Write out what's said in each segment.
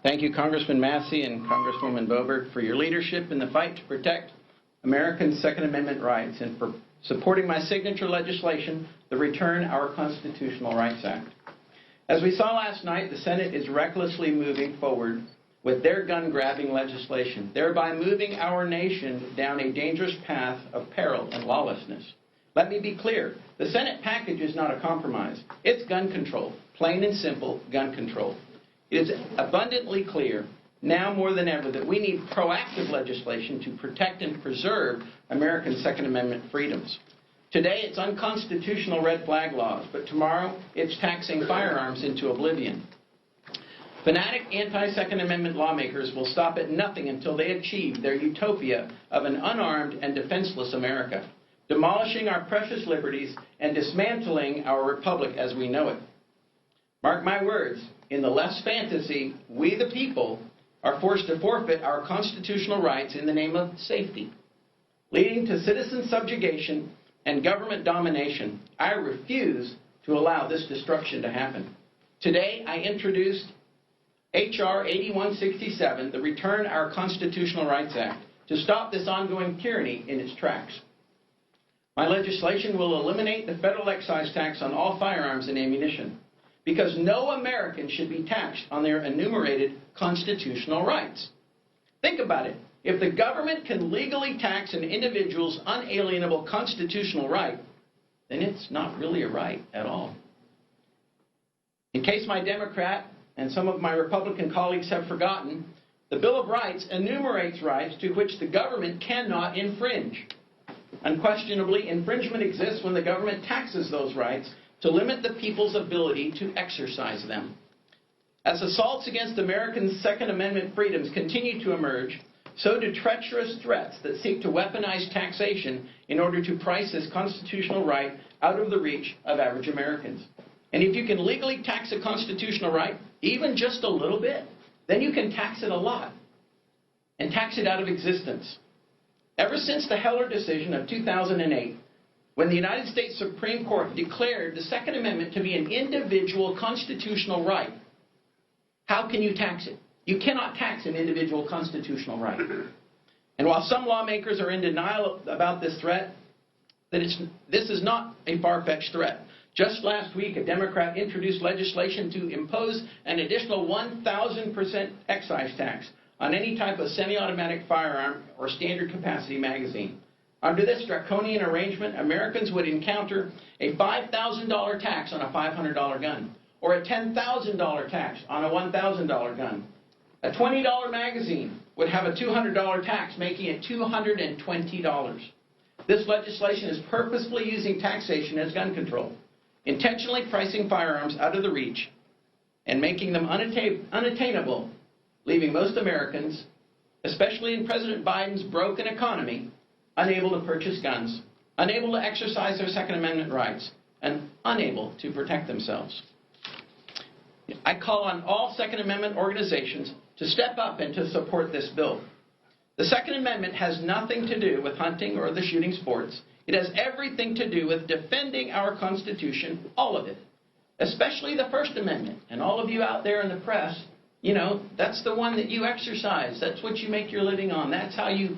Thank you, Congressman Massey and Congresswoman Boebert, for your leadership in the fight to protect Americans' Second Amendment rights and for supporting my signature legislation, the Return Our Constitutional Rights Act. As we saw last night, the Senate is recklessly moving forward with their gun-grabbing legislation, thereby moving our nation down a dangerous path of peril and lawlessness. Let me be clear. The Senate package is not a compromise. It's gun control, plain and simple gun control. It is abundantly clear, now more than ever, that we need proactive legislation to protect and preserve American Second Amendment freedoms. Today, it's unconstitutional red flag laws, but tomorrow, it's taxing firearms into oblivion. Fanatic anti-Second Amendment lawmakers will stop at nothing until they achieve their utopia of an unarmed and defenseless America, demolishing our precious liberties and dismantling our republic as we know it. Mark my words, in the left's fantasy, we the people are forced to forfeit our constitutional rights in the name of safety, leading to citizen subjugation and government domination. I refuse to allow this destruction to happen. Today, I introduced H.R. 8167, the Return Our Constitutional Rights Act, to stop this ongoing tyranny in its tracks. My legislation will eliminate the federal excise tax on all firearms and ammunition, because no American should be taxed on their enumerated constitutional rights. Think about it. If the government can legally tax an individual's unalienable constitutional right, then it's not really a right at all. In case my Democrat and some of my Republican colleagues have forgotten, the Bill of Rights enumerates rights to which the government cannot infringe. Unquestionably, infringement exists when the government taxes those rights to limit the people's ability to exercise them. As assaults against Americans' Second Amendment freedoms continue to emerge, so do treacherous threats that seek to weaponize taxation in order to price this constitutional right out of the reach of average Americans. And if you can legally tax a constitutional right, even just a little bit, then you can tax it a lot and tax it out of existence. Ever since the Heller decision of 2008, when the United States Supreme Court declared the Second Amendment to be an individual constitutional right, how can you tax it? You cannot tax an individual constitutional right. And while some lawmakers are in denial about this threat, this is not a far-fetched threat. Just last week, a Democrat introduced legislation to impose an additional 1,000% excise tax on any type of semi-automatic firearm or standard capacity magazine. Under this draconian arrangement, Americans would encounter a $5,000 tax on a $500 gun, or a $10,000 tax on a $1,000 gun. A $20 magazine would have a $200 tax, making it $220. This legislation is purposefully using taxation as gun control, intentionally pricing firearms out of the reach and making them unattainable, leaving most Americans, especially in President Biden's broken economy, unable to purchase guns, unable to exercise their Second Amendment rights, and unable to protect themselves. I call on all Second Amendment organizations to step up and to support this bill. The Second Amendment has nothing to do with hunting or the shooting sports. It has everything to do with defending our Constitution, all of it, especially the First Amendment. And all of you out there in the press, you know, that's the one that you exercise. That's what you make your living on. That's how you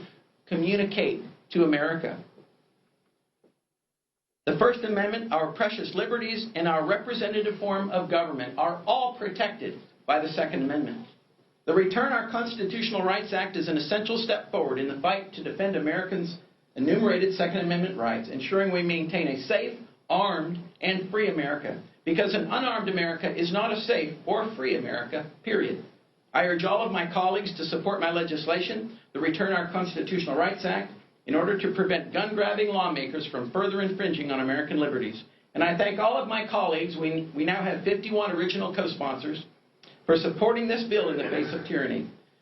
communicate to America. The First Amendment, our precious liberties, and our representative form of government are all protected by the Second Amendment. The Return Our Constitutional Rights Act is an essential step forward in the fight to defend Americans' enumerated Second Amendment rights, ensuring we maintain a safe, armed, and free America. Because an unarmed America is not a safe or free America, period. I urge all of my colleagues to support my legislation, the Return Our Constitutional Rights Act, in order to prevent gun-grabbing lawmakers from further infringing on American liberties. And I thank all of my colleagues, we now have 51 original co-sponsors, for supporting this bill in the face of tyranny.